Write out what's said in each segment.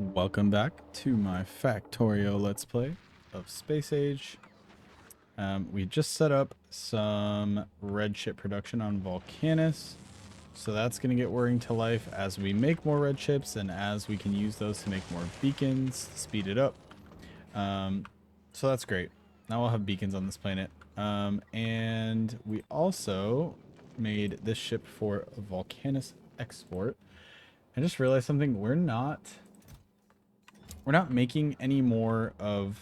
Welcome back to my Factorio Let's Play of Space Age. We just set up some red chip production on Volcanus, so that's going to get whirring to life as we make more red chips and as we can use those to make more beacons to speed it up. So that's great. Now we'll have beacons on this planet. And we also made this ship for a Volcanus export. I just realized something. We're not making any more of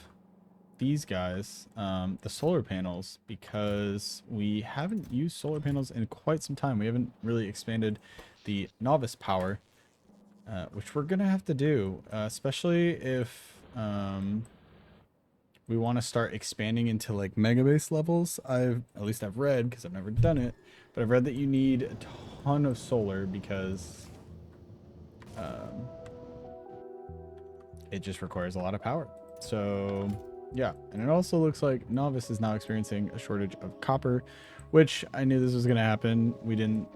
these guys, the solar panels, because we haven't used solar panels in quite some time. We haven't really expanded the Nauvis power, which we're gonna have to do, especially if we want to start expanding into like mega base levels. I've read, because I've never done it, but I've read that you need a ton of solar because it just requires a lot of power. So yeah, and it also looks like Nauvis is now experiencing a shortage of copper, which I knew this was going to happen. We didn't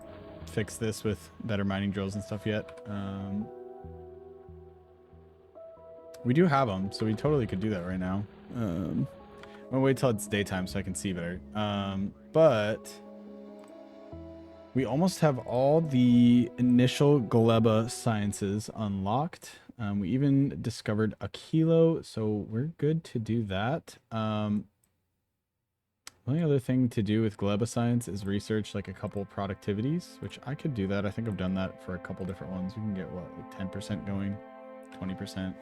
fix this with better mining drills and stuff yet. We do have them, so we totally could do that right now. I'm gonna wait till it's daytime so I can see better. But we almost have all the initial gleba sciences unlocked. We even discovered a kilo, so we're good to do that. The only other thing to do with gleba science is research like a couple productivities, which I could do that. I think I've done that for a couple different ones. We can get what, like 10% going, 20%.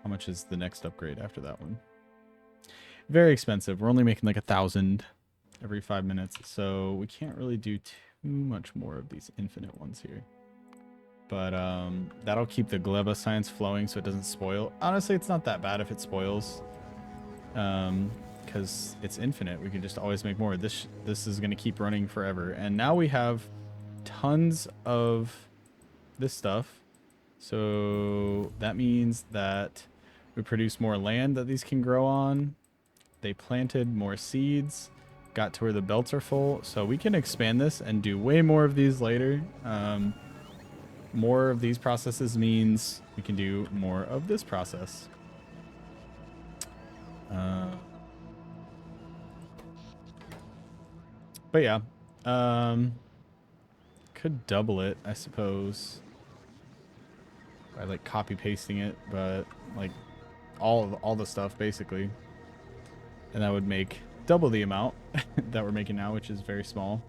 How much is the next upgrade after that one? Very expensive. We're only making like 1,000 every 5 minutes, so we can't really do too much more of these infinite ones here. But that'll keep the gleba science flowing so it doesn't spoil. Honestly, it's not that bad if it spoils, because it's infinite. We can just always make more. This is going to keep running forever. And now we have tons of this stuff, so that means that we produce more land that these can grow on. They planted more seeds, got to where the belts are full, so we can expand this and do way more of these later. More of these processes means we can do more of this process. But yeah, could double it, I suppose, by like copy pasting it, but like all the stuff basically, and that would make double the amount that we're making now, which is very small.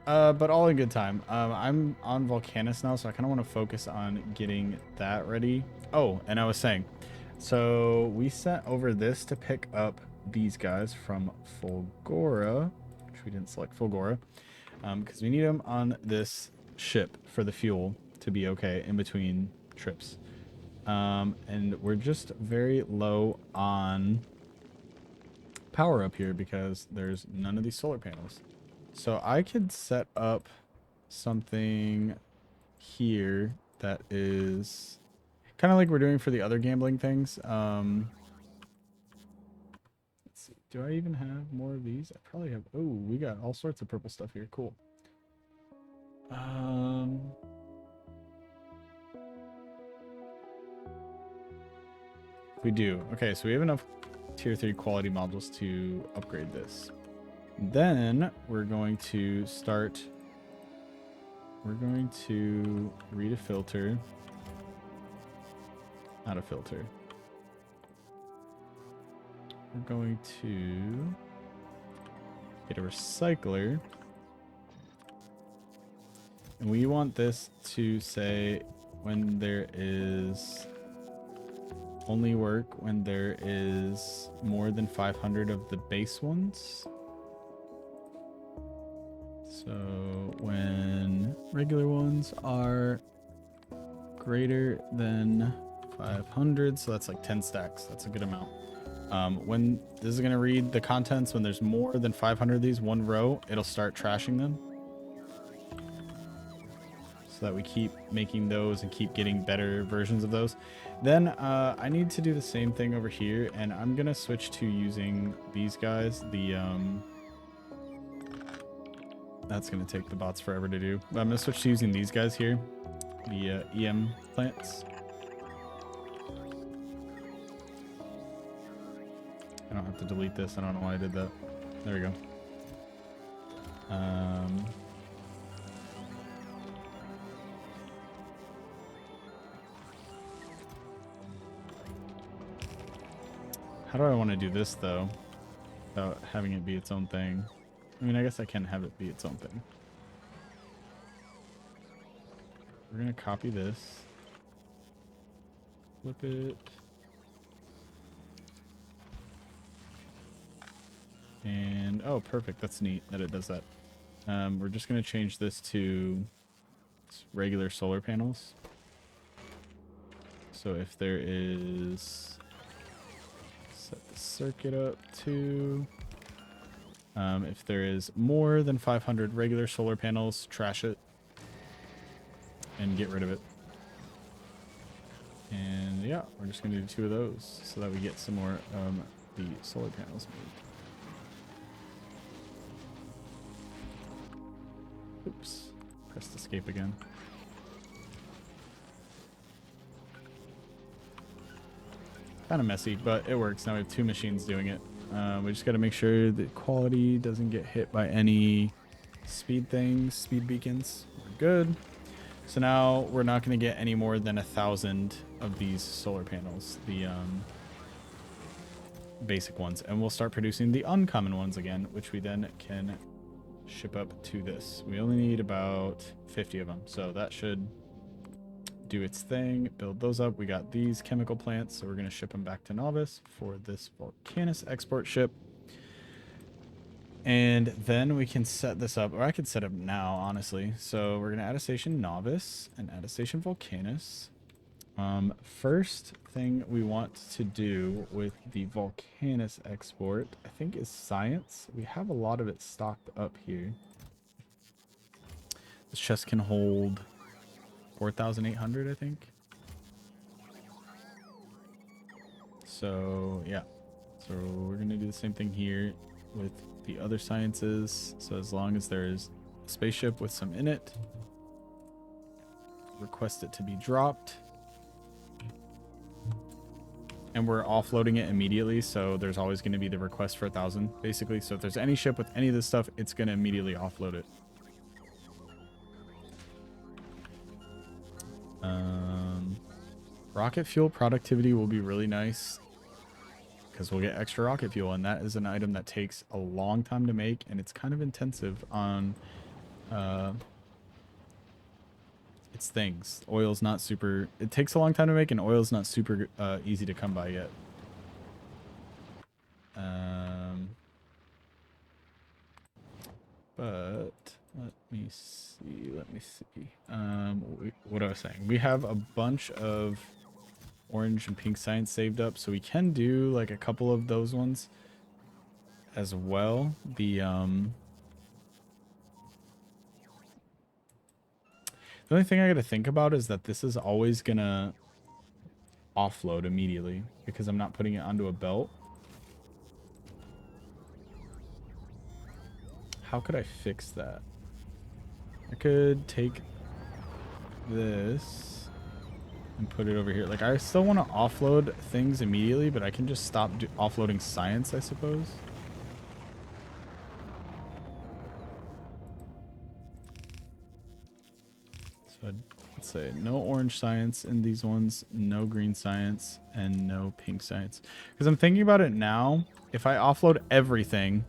But all in good time. I'm on Volcanus now, so I kind of want to focus on getting that ready. Oh, and I was saying, so we sent over this to pick up these guys from Fulgora, which we didn't select Fulgora, because we need them on this ship for the fuel to be okay in between trips. And we're just very low on power up here because there's none of these solar panels. So I could set up something here that is kind of like we're doing for the other gambling things. Let's see. Do I even have more of these? I probably have. Oh, we got all sorts of purple stuff here. Cool. We do. Okay, so we have enough tier 3 quality modules to upgrade this. Then we're going to start. We're going to read a filter. Not a filter. We're going to get a recycler. And we want this to say when there is only work when there is more than 500 of the base ones. So when regular ones are greater than 500, so that's like 10 stacks. That's a good amount. When this is going to read the contents, when there's more than 500 of these, one row, it'll start trashing them. So that we keep making those and keep getting better versions of those. Then I need to do the same thing over here, and I'm going to switch to using these guys. That's going to take the bots forever to do. But I'm going to switch to using these guys here. the EM plants. I don't have to delete this. I don't know why I did that. There we go. How do I want to do this, though, without having it be its own thing? I mean, I guess I can have it be its own thing. We're going to copy this. Flip it. And, oh, perfect. That's neat that it does that. We're just going to change this to regular solar panels. So if there is... Set the circuit up to... if there is more than 500 regular solar panels, trash it. And get rid of it. And yeah, we're just going to do 2 of those so that we get some more the solar panels made. Oops. Pressed escape again. Kind of messy, but it works. Now we have 2 machines doing it. We just got to make sure the quality doesn't get hit by any speed things, speed beacons. We're good. So now we're not going to get any more than 1,000 of these solar panels, the basic ones. And we'll start producing the uncommon ones again, which we then can ship up to this. We only need about 50 of them, so that should do its thing. Build those up. We got these chemical plants, so we're going to ship them back to Nauvis for this Volcanus export ship. And then we can set this up, or I could set up now, honestly. So we're going to add a station Nauvis and add a station Volcanus. First thing we want to do with the Volcanus export, I think, is science. We have a lot of it stocked up here. This chest can hold 4,800, I think. So, yeah. So we're going to do the same thing here with the other sciences. So as long as there's a spaceship with some in it, request it to be dropped. And we're offloading it immediately, so there's always going to be the request for 1,000, basically. So if there's any ship with any of this stuff, it's going to immediately offload it. Rocket fuel productivity will be really nice, because we'll get extra rocket fuel, and that is an item that takes a long time to make, and it's kind of intensive on its things. Oil's not super... It takes a long time to make, and oil's not super easy to come by yet. But let me see. What I was saying. We have a bunch of orange and pink science saved up, so we can do like a couple of those ones as well. The only thing I got to think about is that this is always gonna offload immediately because I'm not putting it onto a belt. How could I fix that? I could take this and put it over here. Like, I still want to offload things immediately, but I can just stop offloading science, I suppose. So let's say no orange science in these ones, no green science, and no pink science. Because I'm thinking about it now, if I offload everything,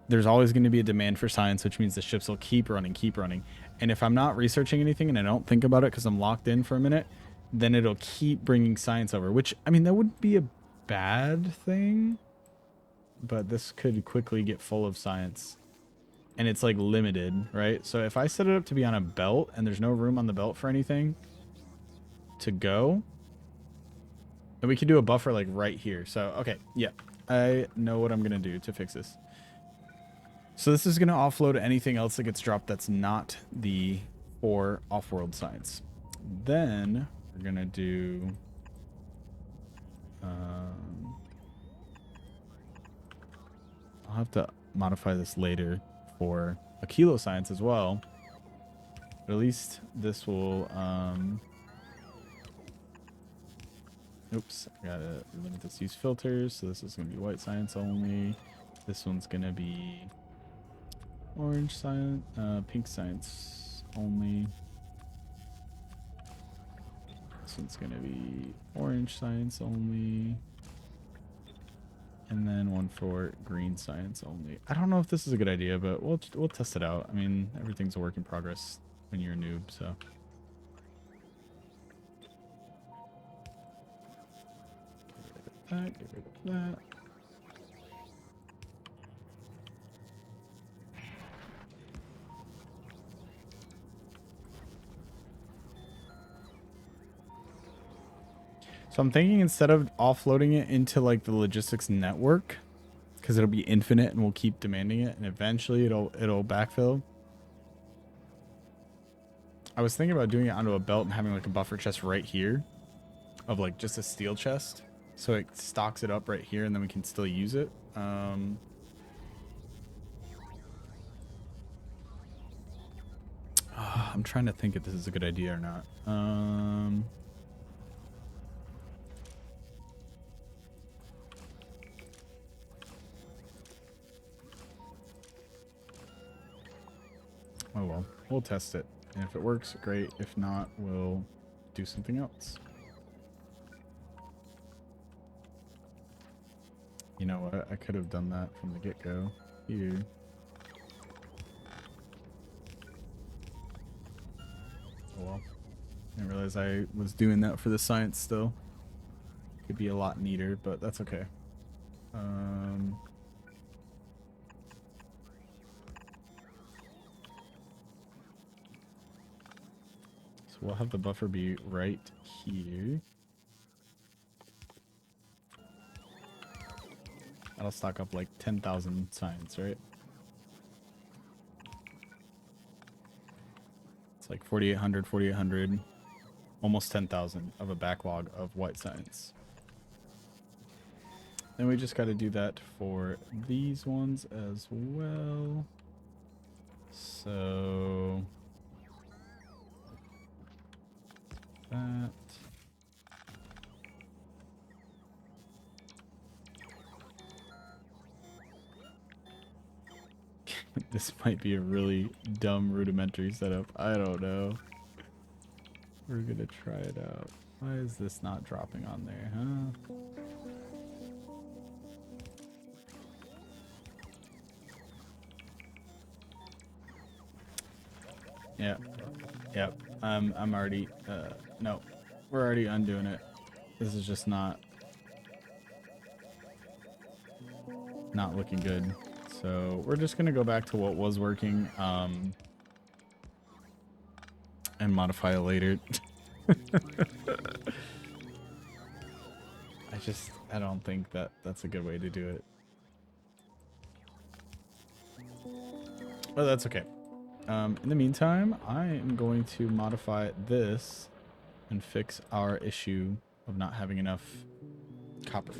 there's always going to be a demand for science, which means the ships will keep running. And if I'm not researching anything and I don't think about it because I'm locked in for a minute, then it'll keep bringing science over, which, I mean, that would be a bad thing, but this could quickly get full of science. And it's like limited, right? So if I set it up to be on a belt and there's no room on the belt for anything to go, then we could do a buffer like right here. So, okay, yeah, I know what I'm going to do to fix this. So this is going to offload anything else that gets dropped that's not the 4 off-world science. Then we're going to do... I'll have to modify this later for a kilo science as well. But at least this will, oops, I gotta limit this to use filters. So this is gonna be white science only. This one's gonna be orange science, pink science only. This one's gonna be orange science only. And then one for green science only. I don't know if this is a good idea, but we'll test it out. I mean, everything's a work in progress when you're a noob, so. Get rid of that. So I'm thinking instead of offloading it into like the logistics network, because it'll be infinite and we'll keep demanding it, and eventually it'll backfill. I was thinking about doing it onto a belt and having like a buffer chest right here, of like just a steel chest, so it stocks it up right here, and then we can still use it. I'm trying to think if this is a good idea or not. Oh well, we'll test it. And if it works, great. If not, we'll do something else. You know what? I could have done that from the get-go. Here. Oh well. I didn't realize I was doing that for the science still. Could be a lot neater, but that's okay. So we'll have the buffer be right here. That'll stock up like 10,000 science, right? It's like 4,800, 4,800, almost 10,000 of a backlog of white science. Then we just got to do that for these ones as well. So that. This might be a really dumb rudimentary setup. I don't know. We're gonna try it out. Why is this not dropping on there, huh? Yeah. Yep. I'm already no. We're already undoing it. This is just not looking good. So we're just gonna go back to what was working, and modify it later. I don't think that's a good way to do it. But that's okay. In the meantime, I am going to modify this and fix our issue of not having enough copper.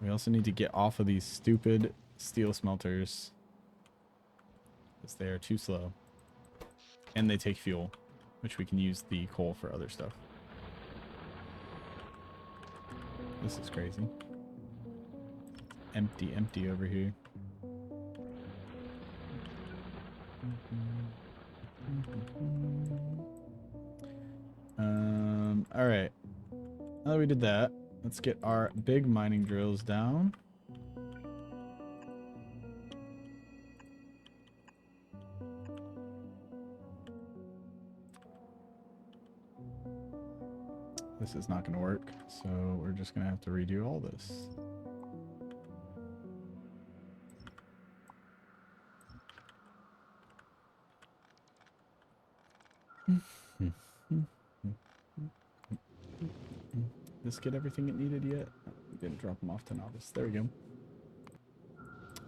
We also need to get off of these stupid steel smelters, because they are too slow. And they take fuel, which we can use the coal for other stuff. This is crazy. Empty over here. All right. Now that we did that, let's get our big mining drills down. This is not going to work, so we're just going to have to redo all this. This get everything it needed yet? Oh, we didn't drop them off to Nauvis. There we go.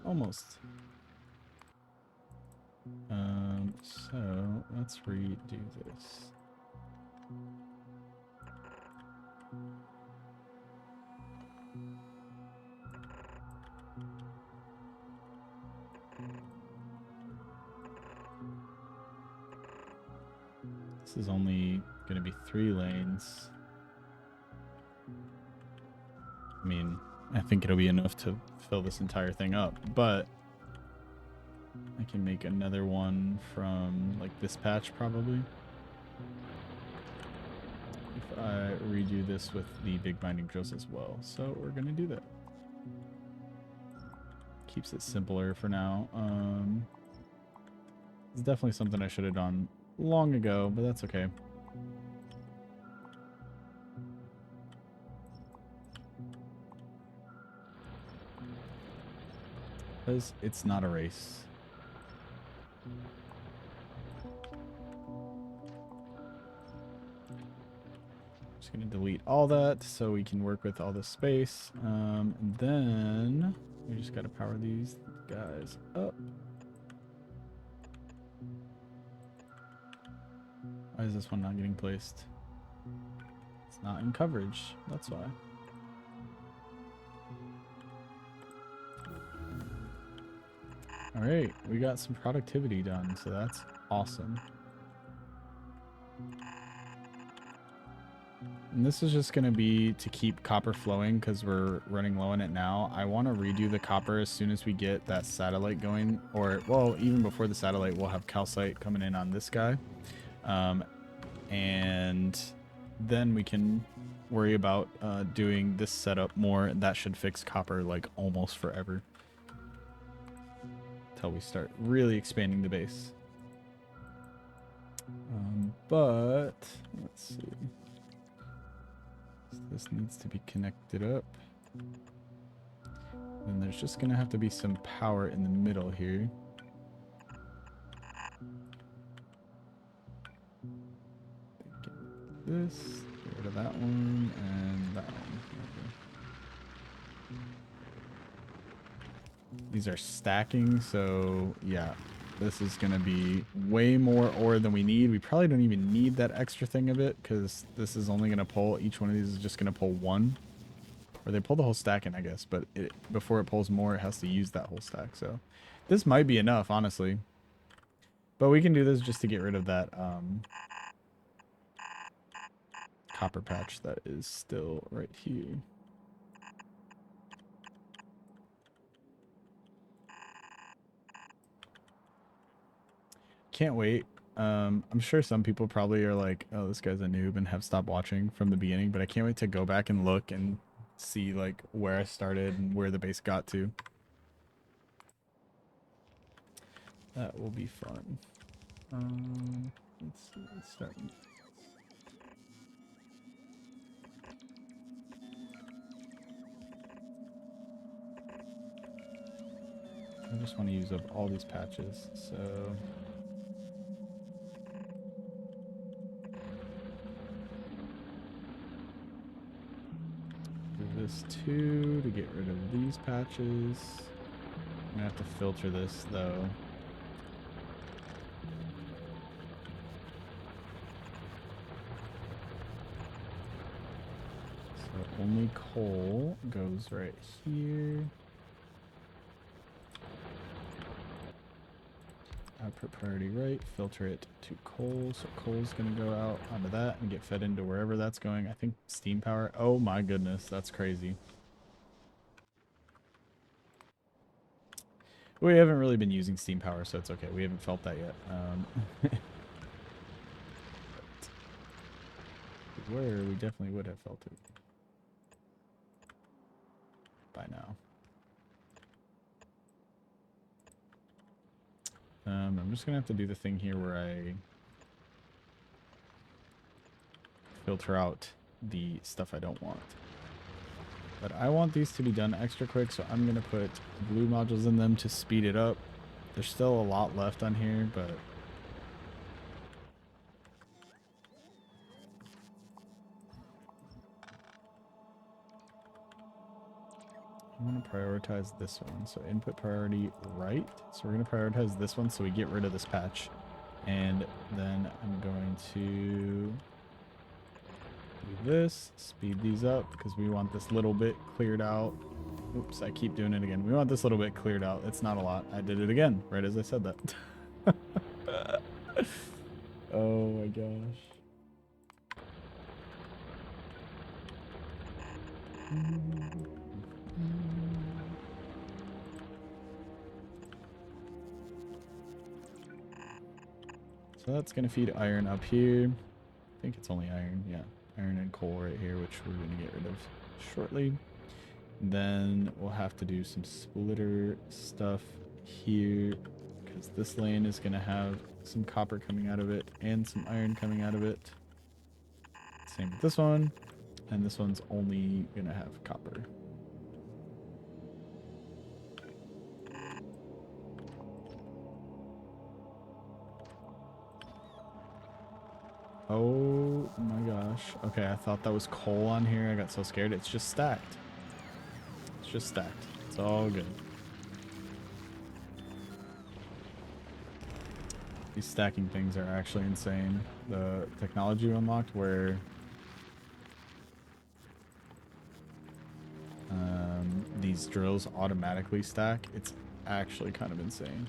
Almost. So let's redo this. This is only going to be 3 lanes. I mean, I think it'll be enough to fill this entire thing up, but I can make another one from like this patch probably. If I redo this with the big binding drills as well. So we're going to do that. Keeps it simpler for now. It's definitely something I should have done long ago, but that's okay. Because it's not a race. Just gonna delete all that so we can work with all this space. And then we just gotta power these guys up. Why is this one not getting placed? It's not in coverage, that's why. All right, we got some productivity done, so that's awesome. And this is just going to be to keep copper flowing because we're running low on it now. I want to redo the copper as soon as we get that satellite going, or well, even before the satellite, we'll have calcite coming in on this guy. And then we can worry about doing this setup more. That should fix copper like almost forever. Until we start really expanding the base. But let's see. So this needs to be connected up. And there's just gonna have to be some power in the middle here. Get this, get rid of that one, and that one. These are stacking, so yeah, this is going to be way more ore than we need. We probably don't even need that extra thing of it because this is only going to pull, each one of these is just going to pull one. Or they pull the whole stack in, I guess, but before it pulls more, it has to use that whole stack. So this might be enough, honestly. But we can do this just to get rid of that copper patch that is still right here. Can't wait. I'm sure some people probably are like, oh, this guy's a noob and have stopped watching from the beginning, but I can't wait to go back and look and see like where I started and where the base got to. That will be fun. Let's see, let's start. I just want to use up all these patches, so do this too to get rid of these patches. I'm gonna have to filter this though. So only coal goes right here. Output priority right, filter it to coal, so coal's gonna go out onto that and get fed into wherever that's going. I think steam power. Oh my goodness, that's crazy. We haven't really been using steam power, so it's okay. We haven't felt that yet. Where we definitely would have felt it by now. I'm just gonna have to do the thing here where I filter out the stuff I don't want. But I want these to be done extra quick, so I'm gonna put blue modules in them to speed it up. There's still a lot left on here, but I want to prioritize this one. So input priority right. So we're going to prioritize this one so we get rid of this patch. And then I'm going to do this, speed these up because we want this little bit cleared out. Oops, I keep doing it again. We want this little bit cleared out. It's not a lot. I did it again, right as I said that. Oh my gosh. So that's going to feed iron up here. I think it's only iron. Yeah, iron and coal right here, which we're going to get rid of shortly. Then we'll have to do some splitter stuff here because this lane is going to have some copper coming out of it and some iron coming out of it. Same with this one. And this one's only going to have copper. Oh my gosh. Okay, I thought that was coal on here. I got so scared. It's just stacked. It's just stacked. It's all good. These stacking things are actually insane. The technology we unlocked where these drills automatically stack, it's actually kind of insane.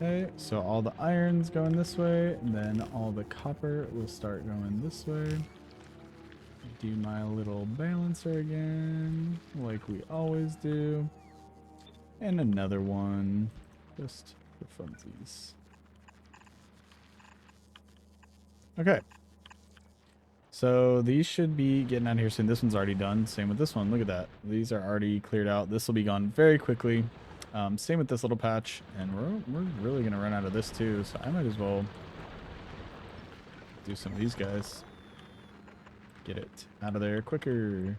Okay, so all the iron's going this way, and then all the copper will start going this way. Do my little balancer again, like we always do. And another one, just for funsies. Okay. So these should be getting out of here soon. This one's already done. Same with this one. Look at that. These are already cleared out. This will be gone very quickly. Same with this little patch. And we're really going to run out of this too. So I might as well do some of these guys. Get it out of there quicker.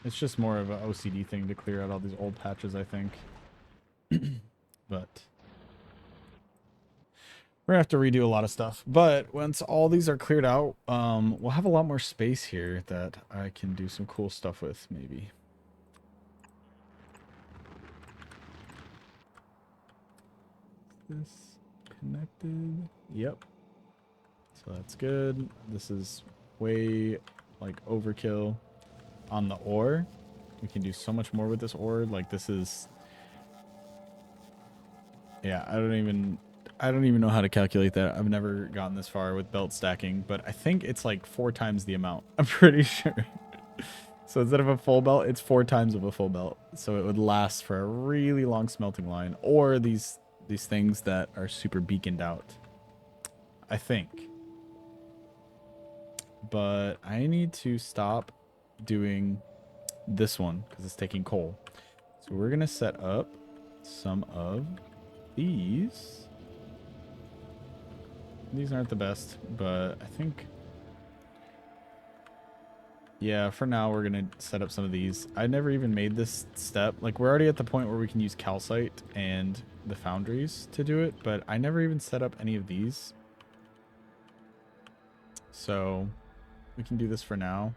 It's just more of an OCD thing to clear out all these old patches, I think. But we're gonna have to redo a lot of stuff. But once all these are cleared out, we'll have a lot more space here that I can do some cool stuff with, maybe. Is this connected? Yep. So that's good. This is way like overkill on the ore. We can do so much more with this ore. Like this is, yeah, I don't even know how to calculate that. I've never gotten this far with belt stacking, but I think it's like 4 times the amount. I'm pretty sure. So instead of a full belt, it's 4 times of a full belt. So it would last for a really long smelting line, or these things that are super beaconed out, I think. But I need to stop doing this one because it's taking coal. So we're gonna set up some of these. These aren't the best, but I think, yeah, for now we're gonna set up some of these. I never even made this step. Like we're already at the point where we can use calcite and the foundries to do it, but I never even set up any of these. So we can do this for now.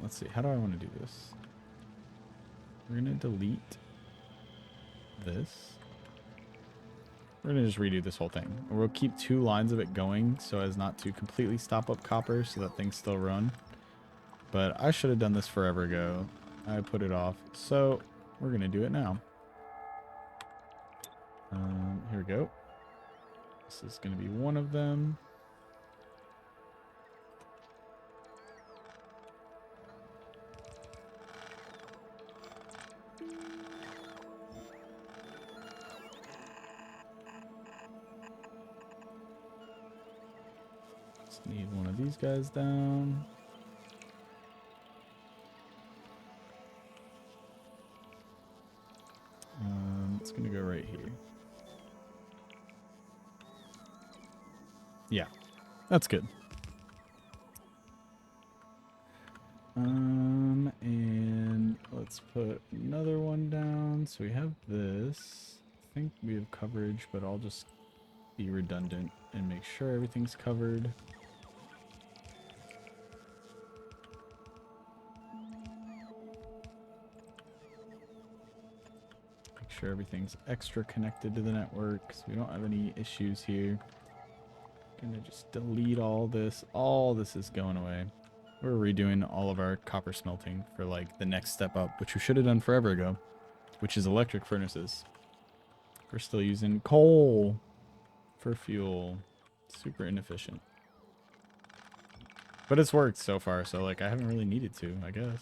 Let's see. How do I want to do this? We're going to delete this. We're going to just redo this whole thing. We'll keep 2 lines of it going so as not to completely stop up copper so that things still run. But I should have done this forever ago. I put it off. So we're going to do it now. Here we go. This is going to be one of them. Just need one of these guys down. It's going to go right here. Yeah, that's good. And let's put another one down. So we have this. think we have coverage, but I'll just be redundant and make sure everything's covered. Make sure everything's extra connected to the network so we don't have any issues here. Gonna just delete all this. All this is going away. We're redoing all of our copper smelting for like the next step up, which we should have done forever ago, which is electric furnaces. We're still using coal for fuel. Super inefficient. But it's worked so far, so like I haven't really needed to, I guess.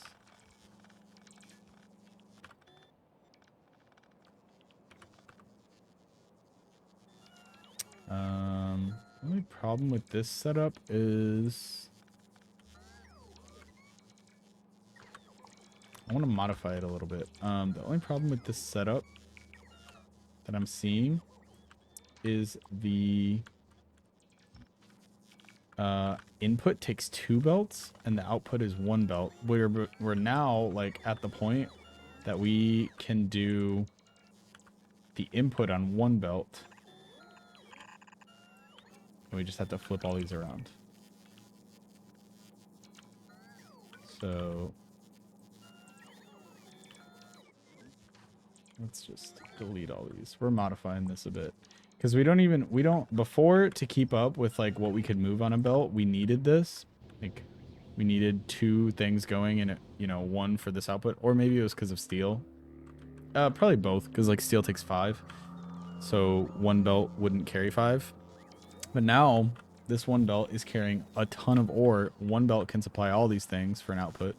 Only problem with this setup is I want to modify it a little bit. The only problem with this setup that I'm seeing is the input takes 2 belts and the output is 1 belt. We're now like at the point that we can do the input on 1 belt. And we just have to flip all these around. So let's just delete all these. We're modifying this a bit. Because we don't, before to keep up with like what we could move on a belt, we needed this. Like we needed 2 things going and, you know, 1 for this output. Or maybe it was because of steel. Probably both, because like steel takes 5. So 1 belt wouldn't carry 5. But now this 1 belt is carrying a ton of ore. 1 belt can supply all these things for an output.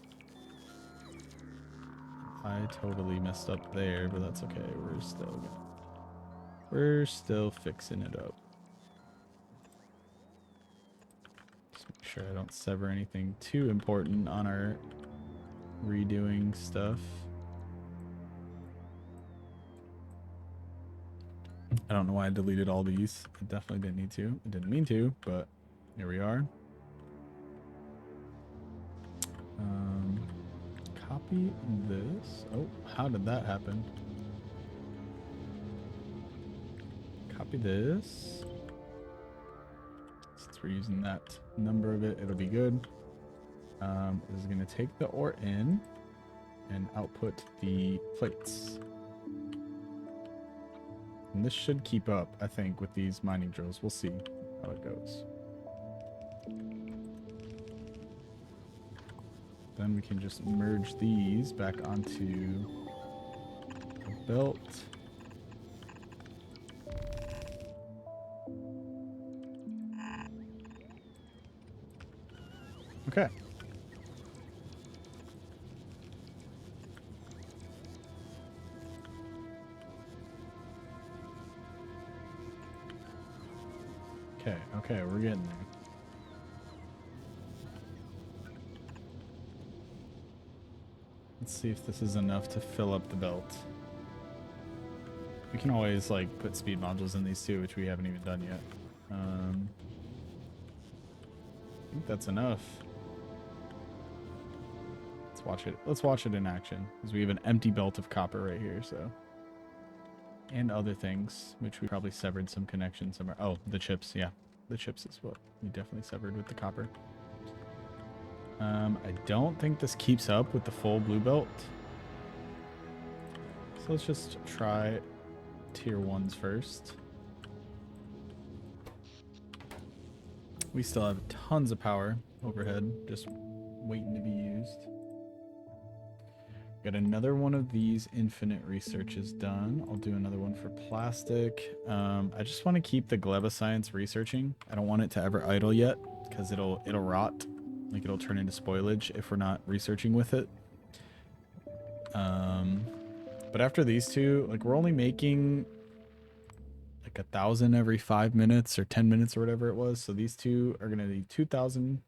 I totally messed up there, but that's okay. We're still fixing it up. Just make sure I don't sever anything too important on our redoing stuff. I don't know why I deleted all these. I definitely didn't need to. I didn't mean to, but here we are. Copy this. Oh, how did that happen? Copy this. Since we're using that number of it, it'll be good. This is going to take the ore in and output the plates. And this should keep up, I think, with these mining drills. We'll see how it goes. Then we can just merge these back onto the belt. Okay. Okay, we're getting there. Let's see if this is enough to fill up the belt. We can always like put speed modules in these too, which we haven't even done yet. I think that's enough. Let's watch it. Let's watch it in action, because we have an empty belt of copper right here. So, and other things, which we probably severed some connection somewhere. Oh, the chips. Yeah, the chips is what we definitely severed with the copper. I don't think this keeps up with the full blue belt. So let's just try tier 1s first. We still have tons of power overhead, just waiting to be used. Got another one of these infinite researches done. I'll do another one for plastic. I just want to keep the Gleba science researching. I don't want it to ever idle yet, because it'll rot. Like it'll turn into spoilage if we're not researching with it. But after these 2, like we're only making like 1,000 every 5 minutes or 10 minutes or whatever it was. So these 2 are gonna need 2,000,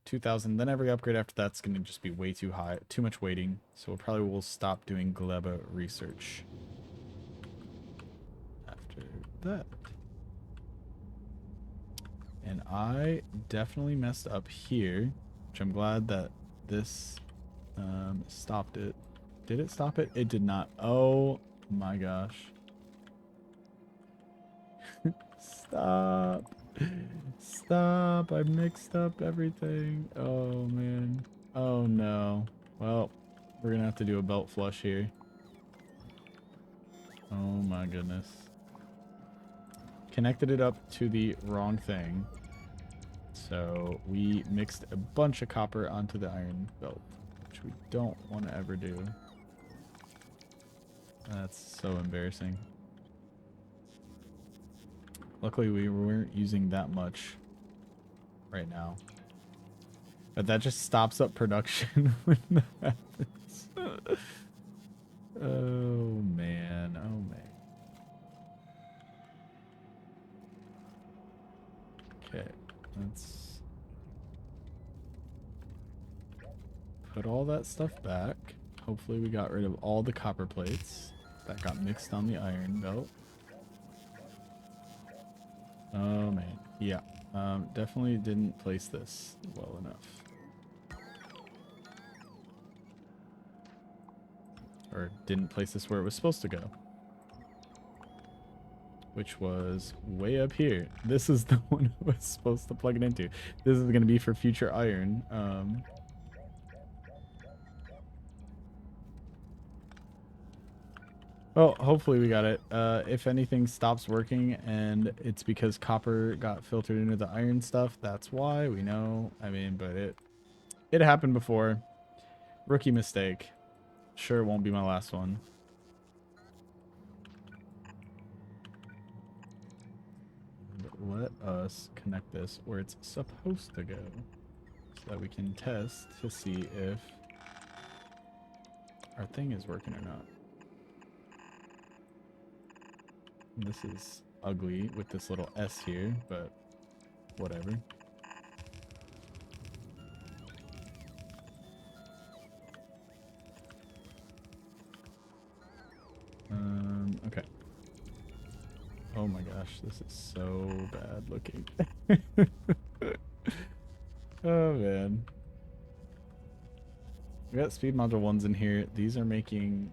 2,000. Then every upgrade after that's gonna just be way too high, too much waiting. So we'll probably stop doing Gleba research after that. And I definitely messed up here, which I'm glad that this stopped it. Did it stop it? It did not. Oh my gosh. Stop. Stop. I mixed up everything. Oh, man. Oh, no. Well, we're going to have to do a belt flush here. Oh, my goodness. Connected it up to the wrong thing. So we mixed a bunch of copper onto the iron belt, which we don't want to ever do. That's so embarrassing. Luckily, we weren't using that much right now. But that just stops up production when that happens. Oh, man. Oh, man. Okay. Let's put all that stuff back. Hopefully, we got rid of all the copper plates that got mixed on the iron belt. Oh, man. Yeah. Definitely didn't place this well enough. Or didn't place this where it was supposed to go. Which was way up here. This is the one I was supposed to plug it into. This is going to be for future iron. Well, hopefully we got it. If anything stops working and it's because copper got filtered into the iron stuff, that's why. We know. I mean, but it happened before. Rookie mistake. Sure, it won't be my last one. But let us connect this where it's supposed to go so that we can test to see if our thing is working or not. This is ugly with this little S here, but whatever. Okay. Oh my gosh, this is so bad looking. Oh man. We got speed module 1s in here. These are making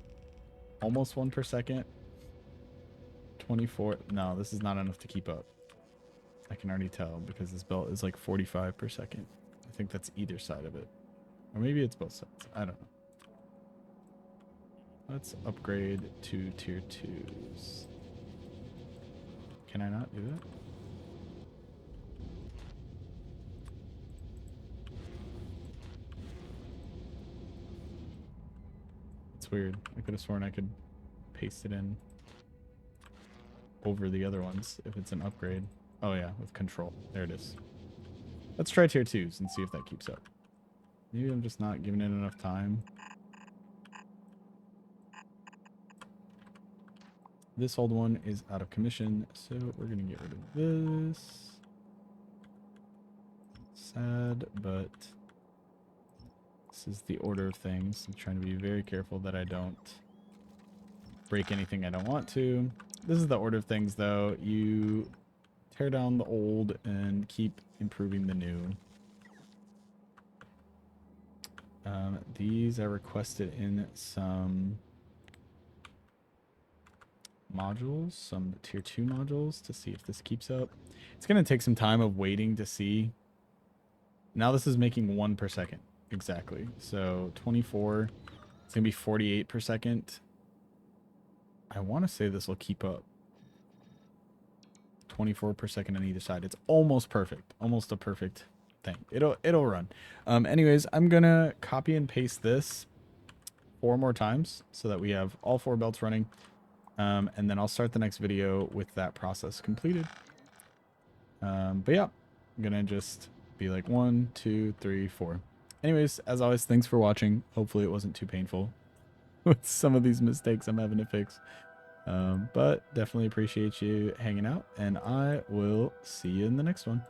almost 1 per second. 24. No, this is not enough to keep up. I can already tell because this belt is like 45 per second. I think that's either side of it. Or maybe it's both sides. I don't know. Let's upgrade to tier 2s. Can I not do that? It's weird. I could have sworn I could paste it in over the other ones if it's an upgrade. Oh yeah, with control. There it is. Let's try tier 2s and see if that keeps up. Maybe I'm just not giving it enough time. This old one is out of commission, so we're gonna get rid of this. Sad, but this is the order of things. I'm trying to be very careful that I don't break anything I don't want to. This is the order of things, though. You tear down the old and keep improving the new. These are requested in some modules, some tier 2 modules, to see if this keeps up. It's going to take some time of waiting to see. Now this is making 1 per second. Exactly. So 24. It's going to be 48 per second. I want to say this will keep up. 24 per second on either side. It's almost perfect. Almost a perfect thing. It'll run. Anyways, I'm going to copy and paste this 4 more times so that we have all 4 belts running. And then I'll start the next video with that process completed. But yeah, I'm gonna just be like 1, 2, 3, 4. Anyways, as always, thanks for watching. Hopefully it wasn't too painful with some of these mistakes I'm having to fix. But definitely appreciate you hanging out, and I will see you in the next one.